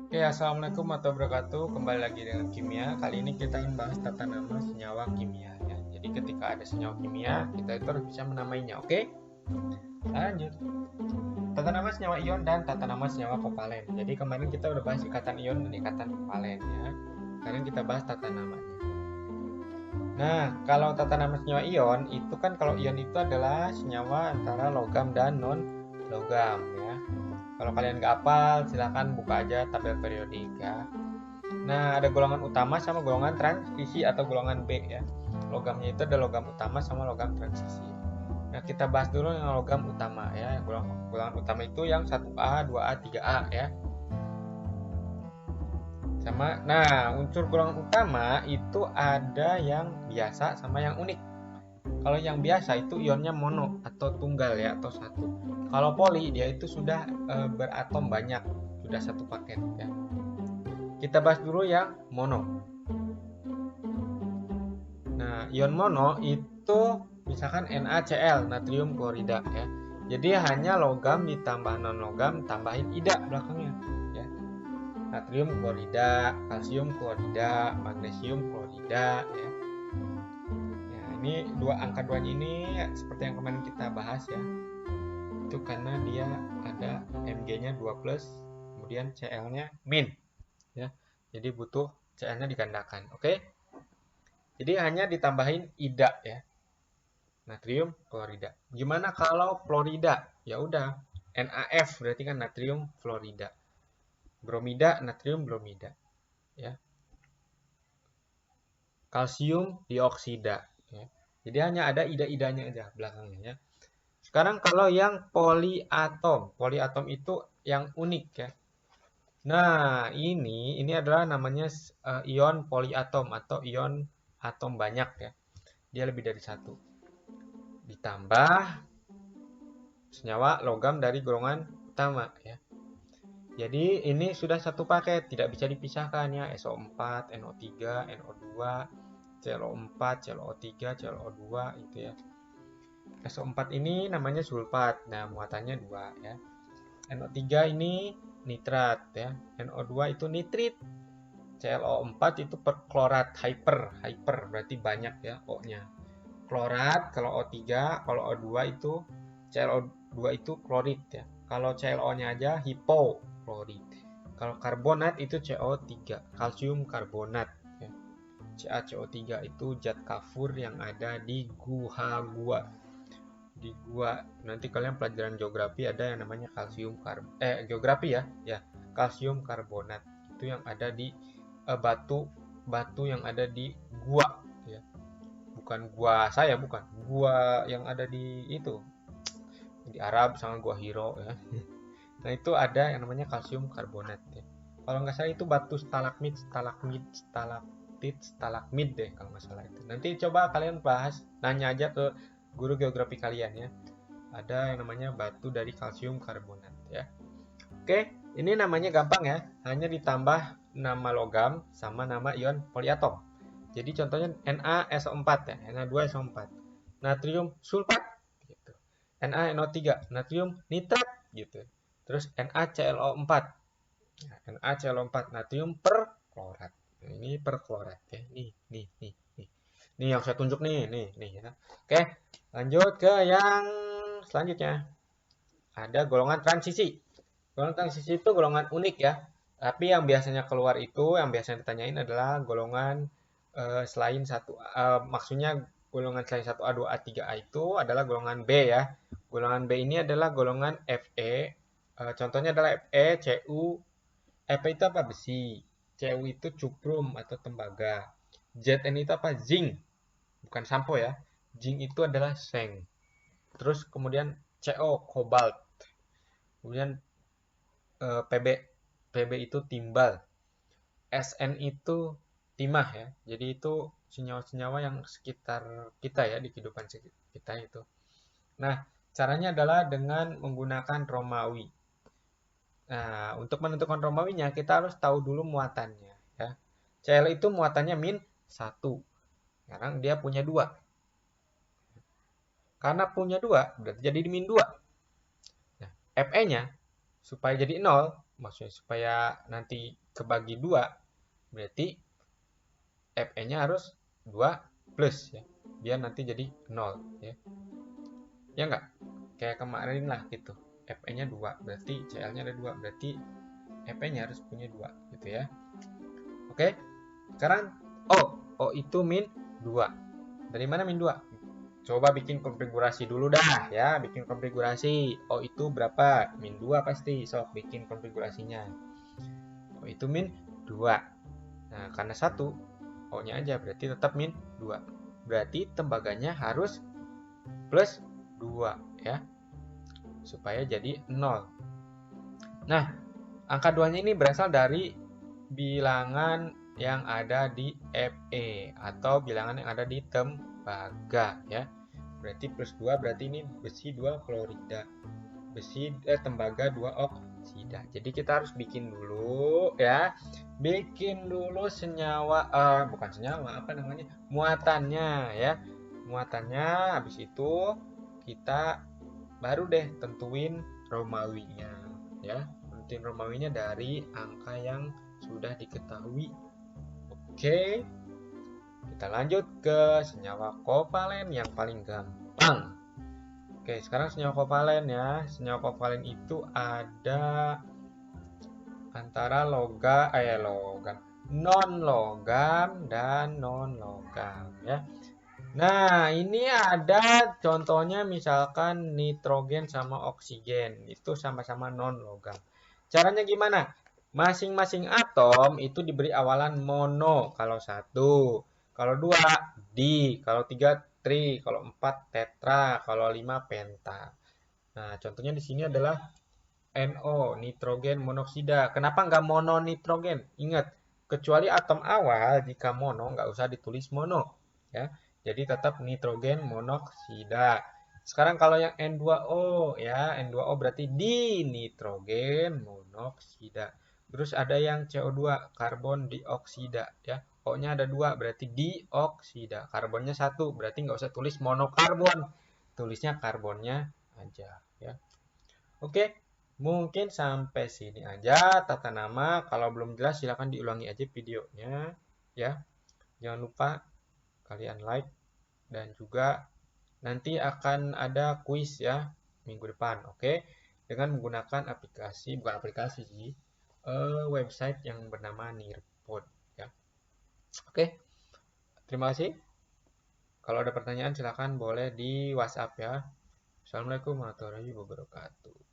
Oke, assalamualaikum warahmatullahi wabarakatuh. Kembali lagi dengan kimia. Kali ini kita ingin bahas tata nama senyawa kimia ya. Jadi ketika ada senyawa kimia, kita itu harus bisa menamainya. Oke, lanjut. Tata nama senyawa ion dan tata nama senyawa kovalen. Jadi kemarin kita udah bahas ikatan ion dan ikatan kovalen ya. Sekarang kita bahas tata namanya. Nah, kalau tata nama senyawa ion itu kan kalau ion itu adalah senyawa antara logam dan non logam ya. Kalau kalian nggak hafal, silahkan buka aja tabel periodik ya. Nah, ada golongan utama sama golongan transisi atau golongan B ya. Logamnya itu ada logam utama sama logam transisi. Nah, kita bahas dulu yang logam utama ya. Golongan utama itu yang 1A, 2A, 3A ya. Nah, unsur golongan utama itu ada yang biasa sama yang unik. Kalau yang biasa itu ionnya mono atau tunggal ya atau satu. Kalau poli dia itu sudah beratom banyak, sudah satu paket ya. Kita bahas dulu yang mono. Nah, ion mono itu misalkan NaCl, natrium klorida ya. Jadi hanya logam ditambah non logam tambahin ida belakangnya ya. Natrium klorida, kalsium klorida, magnesium klorida ya. Ya, ini angka duanya ini seperti yang kemarin kita bahas ya. Itu karena dia ada Mg-nya 2 plus, kemudian Cl-nya min ya. Jadi butuh Cl-nya digandakan. Oke? Jadi hanya ditambahin ida ya. Natrium klorida. Gimana kalau fluorida? Ya udah, NaF berarti kan natrium fluorida. Bromida natrium bromida, ya. Kalsium dioksida, ya. Jadi hanya ada ida-idanya aja belakangnya ya. Sekarang kalau yang poliatom. Poliatom itu yang unik ya. Nah, ini adalah namanya ion poliatom atau ion atom banyak ya. Dia lebih dari satu. Ditambah senyawa logam dari golongan utama ya. Jadi ini sudah satu paket, tidak bisa dipisahkan ya. SO4, NO3, NO2, ClO4, ClO3, ClO2 itu ya. SO4 ini namanya sulfat. Nah, muatannya 2 ya. NO3 ini nitrat ya. NO2 itu nitrit. ClO4 itu perklorat, hyper berarti banyak ya O-nya. Klorat kalau O3, kalau O2 itu ClO2 itu klorit ya. Kalau ClO-nya aja hipoklorit. Kalau karbonat itu CO3, kalsium karbonat ya. CaCO3 itu zat kafur yang ada di gua. Di gua nanti kalian pelajaran geografi ada yang namanya geografi ya, kalsium karbonat. Itu yang ada di batu yang ada di gua ya. Bukan gua saya, bukan gua yang ada di itu di Arab sama gua Hiro ya. Nah, itu ada yang namanya kalsium karbonat ya. Kalau nggak salah itu batu stalagmit deh kalau nggak salah itu. Nanti coba kalian bahas, nanya aja ke guru geografi kalian ya. Ada yang namanya batu dari kalsium karbonat ya. Oke, ini namanya gampang ya. Hanya ditambah nama logam sama nama ion poliatom. Jadi contohnya NaSO4 ya, Na2SO4. Natrium sulfat gitu. NaNO3, natrium nitrat gitu. Terus NaClO4. NaClO4 natrium perklorat. Nah, ini perklorat ya. Nih. Nih yang saya tunjuk nih ya. Oke, lanjut ke yang selanjutnya. Ada golongan transisi. Golongan transisi itu golongan unik ya. Tapi yang biasanya keluar itu, yang biasanya ditanyain adalah golongan selain satu, maksudnya golongan selain 1A, 2A, 3A itu adalah golongan B ya. Golongan B ini adalah golongan Fe. Contohnya adalah Fe, Cu. Fe itu apa? Besi. Cu itu cuprum atau tembaga. Zn itu apa? Zinc. Bukan sampo ya. Zinc itu adalah seng. Terus kemudian Co, kobalt. Kemudian Pb itu timbal, Sn itu timah ya. Jadi itu senyawa-senyawa yang sekitar kita ya di kehidupan kita itu. Nah, caranya adalah dengan menggunakan Romawi. Nah, untuk menentukan Romawinya kita harus tahu dulu muatannya ya. Cl itu muatannya min 1. Sekarang dia punya 2. Karena punya 2 berarti jadi min 2. Nah, Fe-nya supaya jadi 0 maksudnya supaya nanti kebagi 2, berarti Fe-nya harus 2 plus ya. Biar nanti jadi 0 ya. Ya enggak? Kayak kemarin lah gitu. Fe-nya 2, berarti Cl-nya ada 2, berarti Fe-nya harus punya 2 gitu ya. Oke. Sekarang O itu min 2. Dari mana min 2? Coba bikin konfigurasi dulu dah ya, bikin konfigurasi. O itu berapa? Min 2 pasti. Sok bikin konfigurasinya. O itu min 2. Nah, karena 1 O-nya aja berarti tetap min 2. Berarti tembaganya harus plus 2 ya. Supaya jadi 0. Nah, angka 2-nya ini berasal dari bilangan yang ada di Fe atau bilangan yang ada di tembaga ya. Berarti plus 2 berarti ini besi 2 klorida. Tembaga 2 oksida. Jadi kita harus bikin dulu ya. Bikin dulu senyawa bukan senyawa, apa namanya? Muatannya ya. Muatannya habis itu kita baru deh tentuin Romawinya ya. Tentuin Romawinya dari angka yang sudah diketahui. Oke. Kita lanjut ke senyawa kovalen yang paling gampang. Oke, sekarang senyawa kovalen ya. Senyawa kovalen itu ada antara logam, non-logam dan non-logam ya. Nah, ini ada contohnya misalkan nitrogen sama oksigen. Itu sama-sama non-logam. Caranya gimana? Masing-masing atom itu diberi awalan mono kalau 1. Kalau 2, di. Kalau 3, tri. Kalau 4, tetra. Kalau 5, penta. Nah, contohnya di sini adalah NO, nitrogen monoksida. Kenapa nggak mononitrogen? Ingat, kecuali atom awal, jika mono, nggak usah ditulis mono. Ya. Jadi tetap nitrogen monoksida. Sekarang kalau yang N2O, ya, N2O berarti di nitrogen monoksida. Terus ada yang CO2, karbon dioksida. Ya. O-nya ada 2, berarti dioksida. Karbonnya 1, berarti nggak usah tulis monokarbon. Tulisnya karbonnya aja. Ya. Oke. Mungkin sampai sini aja tata nama. Kalau belum jelas silahkan diulangi aja videonya. Ya, jangan lupa kalian like dan juga nanti akan ada kuis ya minggu depan. Oke, dengan menggunakan bukan aplikasi sih, website yang bernama Nearpod. Ya, oke. Terima kasih. Kalau ada pertanyaan silahkan boleh di WhatsApp ya. Assalamualaikum warahmatullahi wabarakatuh.